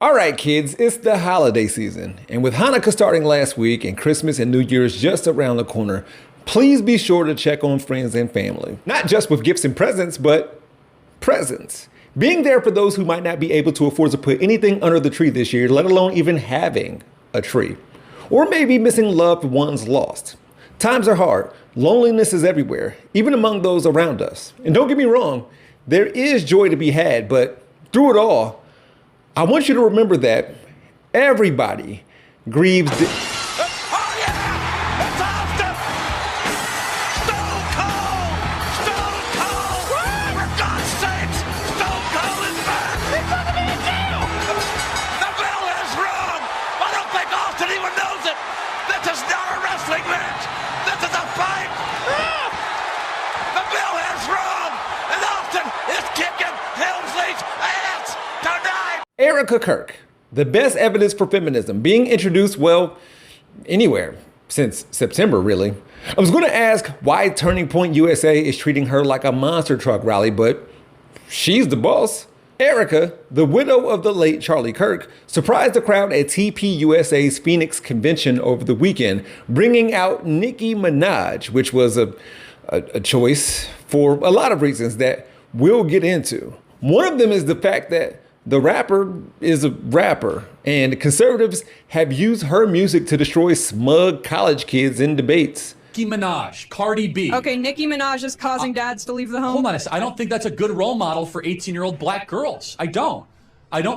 All right, kids, it's the holiday season. And with Hanukkah starting last week and Christmas and New Year's just around the corner, please be sure to check on friends and family. Not just with gifts and presents, but presents. Being there for those who might not be able to afford to put anything under the tree this year, let alone even having a tree. Or maybe missing loved ones lost. Times are hard. Loneliness is everywhere, even among those around us. And don't get me wrong, there is joy to be had, but through it all, I want you to remember that everybody grieves. Oh yeah! It's Austin! Stone Cold! Stone Cold! For God's sakes! Stone Cold is back! He's gonna be in jail! The bell is rung! I don't think Austin even knows it! This is not a wrestling match! This is a fight! The bell has rung! And Austin is kicking Helmsley's ass tonight! Erika Kirk, the best evidence for feminism, being introduced, well, anywhere since September, really. I was going to ask why Turning Point USA is treating her like a monster truck rally, but she's the boss. Erika, the widow of the late Charlie Kirk, surprised the crowd at TPUSA's Phoenix convention over the weekend, bringing out Nicki Minaj, which was a choice for a lot of reasons that we'll get into. One of them is the fact that the rapper is a rapper, and conservatives have used her music to destroy smug college kids in debates. Nicki Minaj, Cardi B. Okay, Nicki Minaj is causing dads to leave the home. Hold on a second. I don't think that's a good role model for 18-year-old black girls. I don't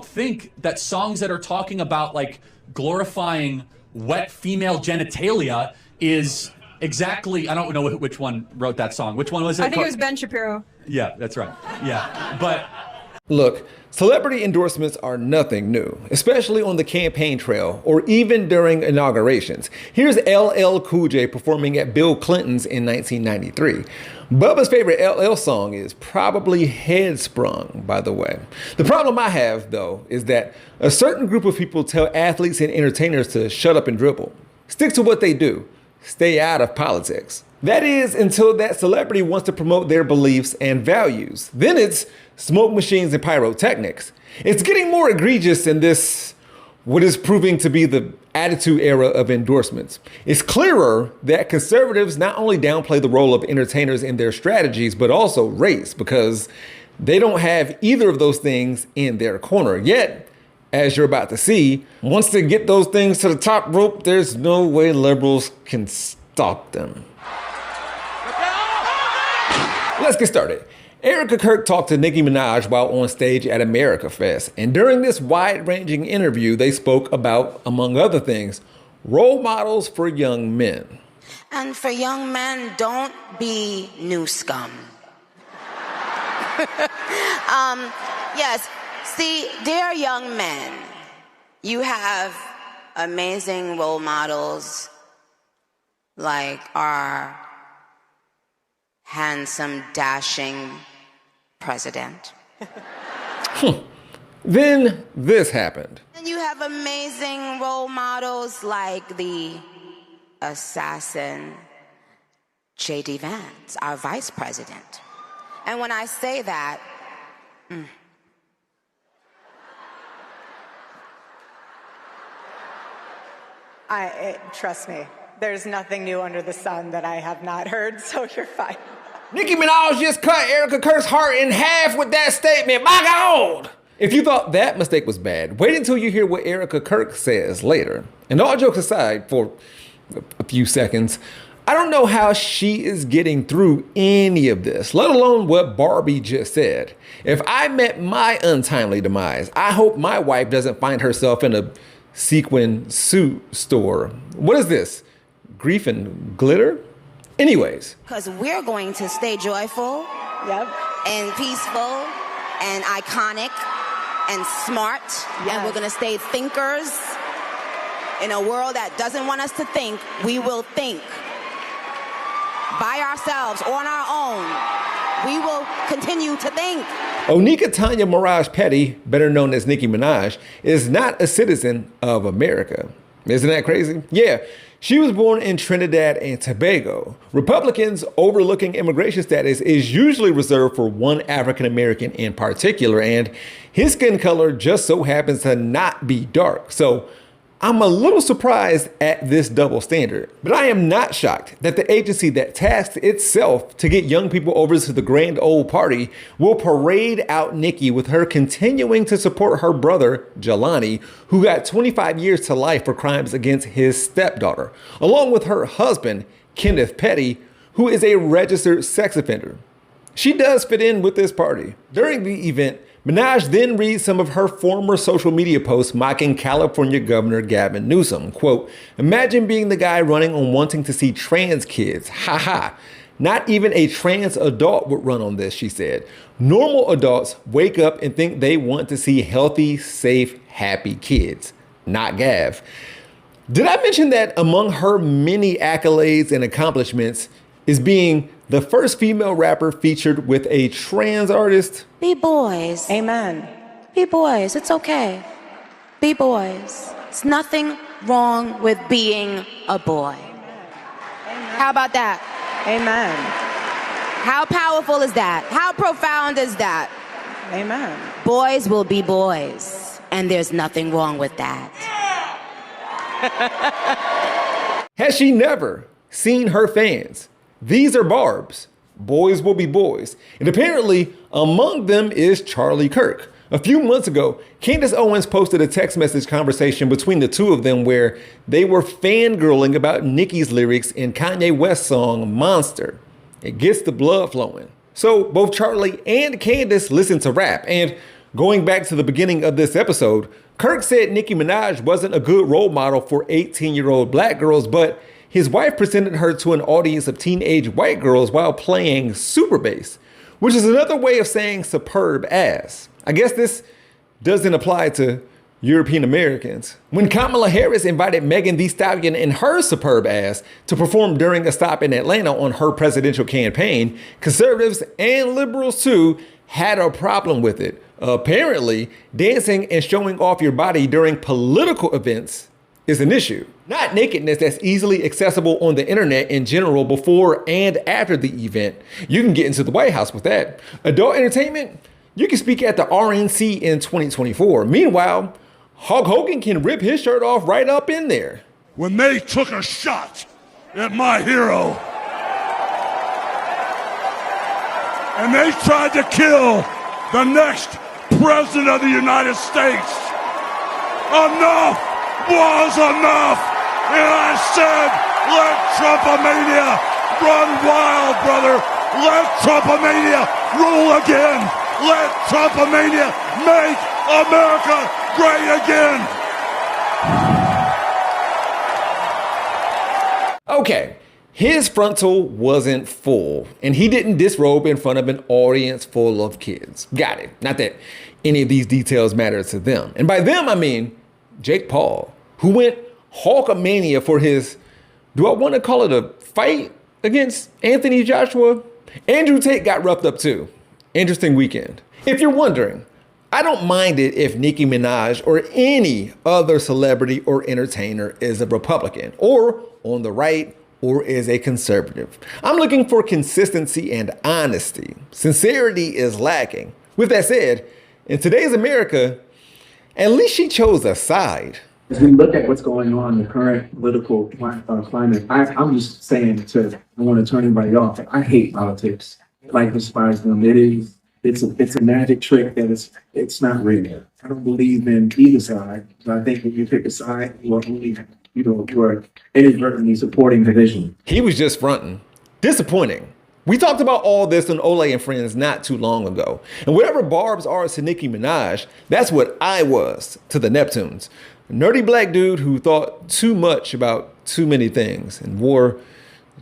think that songs that are talking about like glorifying wet female genitalia is exactly, I don't know which one wrote that song. Which one was it? I think it was Ben Shapiro. Yeah, that's right. Yeah, but Look, celebrity endorsements are nothing new, especially on the campaign trail or even during inaugurations. Here's LL Cool J performing at Bill Clinton's in 1993. Bubba's favorite LL song is probably Headsprung, by the way. The problem I have, though, is that a certain group of people tell athletes and entertainers to shut up and dribble. Stick to what they do. Stay out of politics. That is, until that celebrity wants to promote their beliefs and values. Then it's smoke machines and pyrotechnics. It's getting more egregious in this, what is proving to be the attitude era of endorsements. It's clearer that conservatives not only downplay the role of entertainers in their strategies, but also race, because they don't have either of those things in their corner. Yet, as you're about to see, once they get those things to the top rope, there's no way liberals can stop them. Let's get started. Erika Kirk talked to Nicki Minaj while on stage at America Fest. And during this wide-ranging interview, they spoke about, among other things, role models for young men. And for young men, don't be new scum. Yes, see, dear young men, you have amazing role models like our handsome, dashing president. Then this happened. And you have amazing role models like the assassin J.D. Vance, our vice president. And when I say that, trust me, there's nothing new under the sun that I have not heard, so you're fine. Nicki Minaj just cut Erika Kirk's heart in half with that statement. My God! If you thought that mistake was bad, wait until you hear what Erika Kirk says later. And all jokes aside, for a few seconds, I don't know how she is getting through any of this, let alone what Barbie just said. If I met my untimely demise, I hope my wife doesn't find herself in a sequin suit store. What is this? Grief and glitter? Anyways. because we're going to stay joyful and peaceful and iconic and smart. And we're going to stay thinkers. In a world that doesn't want us to think, we will think. By ourselves, on our own, we will continue to think. Onika Tanya Mirage Petty, better known as Nicki Minaj, is not a citizen of America. Isn't that crazy? Yeah, She was born in Trinidad and Tobago. Republicans overlooking immigration status is usually reserved for one African American in particular, and his skin color just so happens to not be dark. So I'm a little surprised at this double standard, but I am not shocked that the agency that tasks itself to get young people over to the grand old party will parade out Nicki with her continuing to support her brother, Jelani, who got 25 years to life for crimes against his stepdaughter, along with her husband, Kenneth Petty, who is a registered sex offender. She does fit in with this party. During the event, Minaj then reads some of her former social media posts mocking California Governor Gavin Newsom. Quote, "Imagine being the guy running on wanting to see trans kids. Ha ha. Not even a trans adult would run on this," she said. "Normal adults wake up and think they want to see healthy, safe, happy kids. Not Gav." Did I mention that among her many accolades and accomplishments is being the first female rapper featured with a trans artist? Be boys. Amen. Be boys. It's okay. Be boys. It's nothing wrong with being a boy. How about that? Amen. How powerful is that? How profound is that? Amen. Boys will be boys, and there's nothing wrong with that. Has she never seen her fans? These are Barbz. Boys will be boys. And apparently, among them is Charlie Kirk. A few months ago, Candace Owens posted a text message conversation between the two of them where they were fangirling about Nicki's lyrics in Kanye West's song Monster. It gets the blood flowing. So both Charlie and Candace listen to rap. And going back to the beginning of this episode, Kirk said Nicki Minaj wasn't a good role model for 18-year-old black girls, but his wife presented her to an audience of teenage white girls while playing super bass, which is another way of saying superb ass. I guess this doesn't apply to European Americans. When Kamala Harris invited Megan Thee Stallion and her superb ass to perform during a stop in Atlanta on her presidential campaign, conservatives and liberals too had a problem with it. Apparently, dancing and showing off your body during political events is an issue. Not nakedness that's easily accessible on the internet in general before and after the event. You can get into the White House with that. Adult entertainment, you can speak at the RNC in 2024. Meanwhile, Hulk Hogan can rip his shirt off right up in there. When they took a shot at my hero and they tried to kill the next president of the United States, enough was enough. And I said, let Trump-A-Mania run wild, brother. Let Trump-A-Mania rule again. Let Trump-A-Mania make America great again. Okay, his frontal wasn't full, and he didn't disrobe in front of an audience full of kids. Got it. Not that any of these details matter to them. And by them, I mean Jake Paul, who went Hulk-A-Mania for his, do I want to call it a fight against Anthony Joshua? Andrew Tate got roughed up too. Interesting weekend. If you're wondering, I don't mind it if Nicki Minaj or any other celebrity or entertainer is a Republican or on the right or is a conservative. I'm looking for consistency and honesty. Sincerity is lacking. With that said, in today's America, at least she chose a side. As we look at what's going on in the current political climate, I'm just saying I want to turn everybody off. I hate politics. Life inspires them. It's a magic trick that it's not real. I don't believe in either side. So I think if you pick a side, you are only, you are inadvertently supporting division. He was just fronting. Disappointing. We talked about all this on Ole and Friends not too long ago. And whatever Barbz are to Nicki Minaj, that's what I was to the Neptunes. A nerdy black dude who thought too much about too many things and wore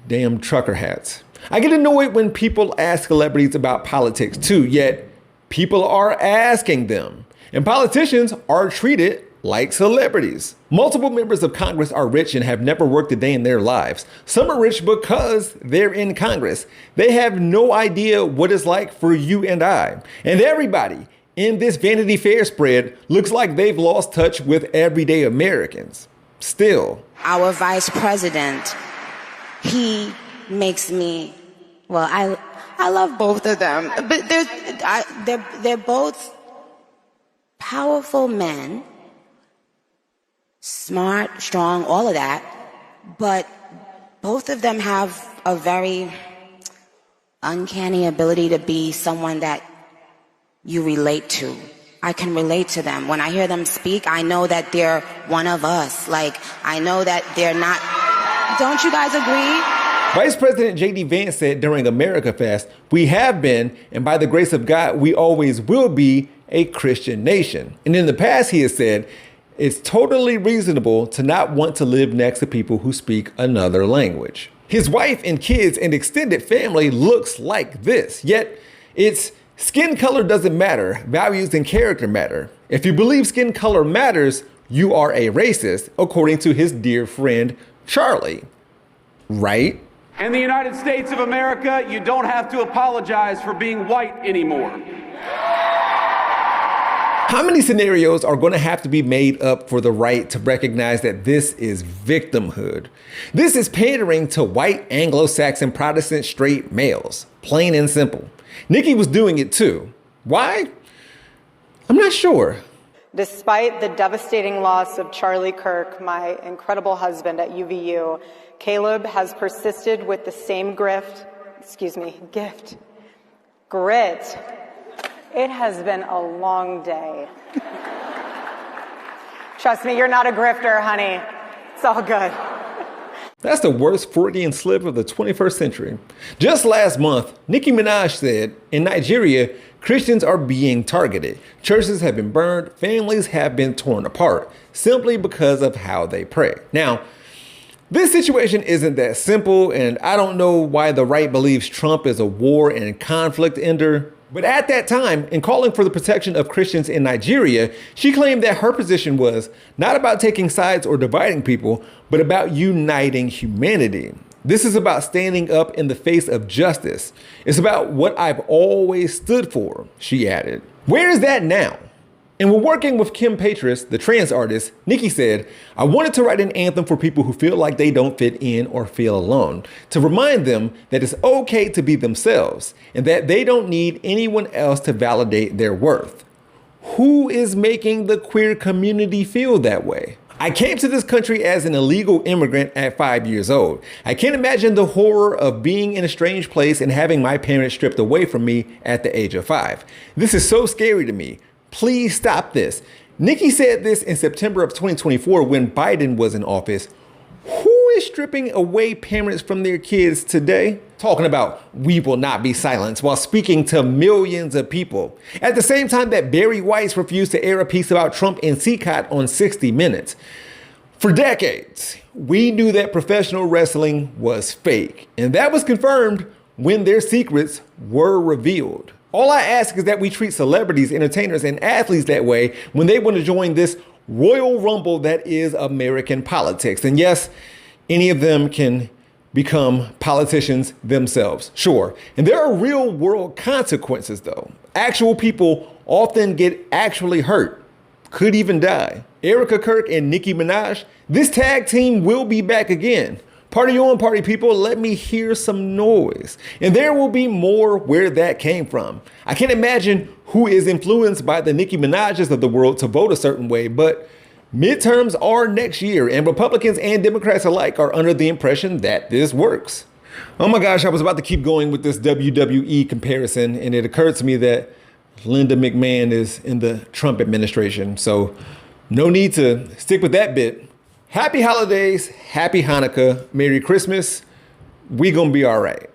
damn trucker hats. I get annoyed when people ask celebrities about politics too, yet people are asking them. And politicians are treated like celebrities. Multiple members of Congress are rich and have never worked a day in their lives. Some are rich because they're in Congress. They have no idea what it's like for you and I. And everybody in this Vanity Fair spread looks like they've lost touch with everyday Americans. Still, our vice president, he makes me, well, I love both of them, but they're both powerful men, smart, strong, all of that, but both of them have a very uncanny ability to be someone that you relate to. I can relate to them. When I hear them speak, I know that they're one of us. Like, I know that they're not. Don't you guys agree? Vice President J.D. Vance said during America Fest, "We have been, and by the grace of God, we always will be a Christian nation." And in the past, he has said, it's totally reasonable to not want to live next to people who speak another language. His wife and kids and extended family looks like this, yet it's skin color doesn't matter, values and character matter. If you believe skin color matters, you are a racist, according to his dear friend, Charlie. Right? In the United States of America, you don't have to apologize for being white anymore. How many scenarios are going to have to be made up for the right to recognize that this is victimhood? This is pandering to white Anglo-Saxon Protestant straight males, plain and simple. Nicki was doing it too. Why? I'm not sure. Despite the devastating loss of Charlie Kirk, my incredible husband at UVU, Caleb has persisted with the same gift. Grit. It has been a long day. Trust me, you're not a grifter, honey. It's all good. That's the worst Freudian slip of the 21st century. Just last month, Nicki Minaj said, in Nigeria, Christians are being targeted. Churches have been burned, families have been torn apart, simply because of how they pray. Now, this situation isn't that simple, and I don't know why the right believes Trump is a war and conflict ender. But at that time, in calling for the protection of Christians in Nigeria, she claimed that her position was not about taking sides or dividing people, but about uniting humanity. This is about standing up in the face of justice. It's about what I've always stood for, she added. Where is that now? And when working with Kim Petras, the trans artist, Nicki said, "I wanted to write an anthem for people who feel like they don't fit in or feel alone, to remind them that it's okay to be themselves and that they don't need anyone else to validate their worth." Who is making the queer community feel that way? I came to this country as an illegal immigrant at 5 years old. I can't imagine the horror of being in a strange place and having my parents stripped away from me at the age of 5. This is so scary to me. Please stop this. Nicki said this in September of 2024 when Biden was in office. Who is stripping away parents from their kids today? Talking about we will not be silenced while speaking to millions of people. At the same time that Barry Weiss refused to air a piece about Trump and CCOT on 60 Minutes. For decades, we knew that professional wrestling was fake, and that was confirmed when their secrets were revealed. All I ask is that we treat celebrities, entertainers, and athletes that way when they want to join this Royal Rumble that is American politics. And yes, any of them can become politicians themselves, sure. And there are real world consequences though. Actual people often get actually hurt, could even die. Erika Kirk and Nicki Minaj, this tag team will be back again. Party on, party people, let me hear some noise. And there will be more where that came from. I can't imagine who is influenced by the Nicki Minajs of the world to vote a certain way, but midterms are next year and Republicans and Democrats alike are under the impression that this works. Oh my gosh, I was about to keep going with this WWE comparison and it occurred to me that Linda McMahon is in the Trump administration, so no need to stick with that bit. Happy holidays, happy Hanukkah, Merry Christmas. We gonna be all right.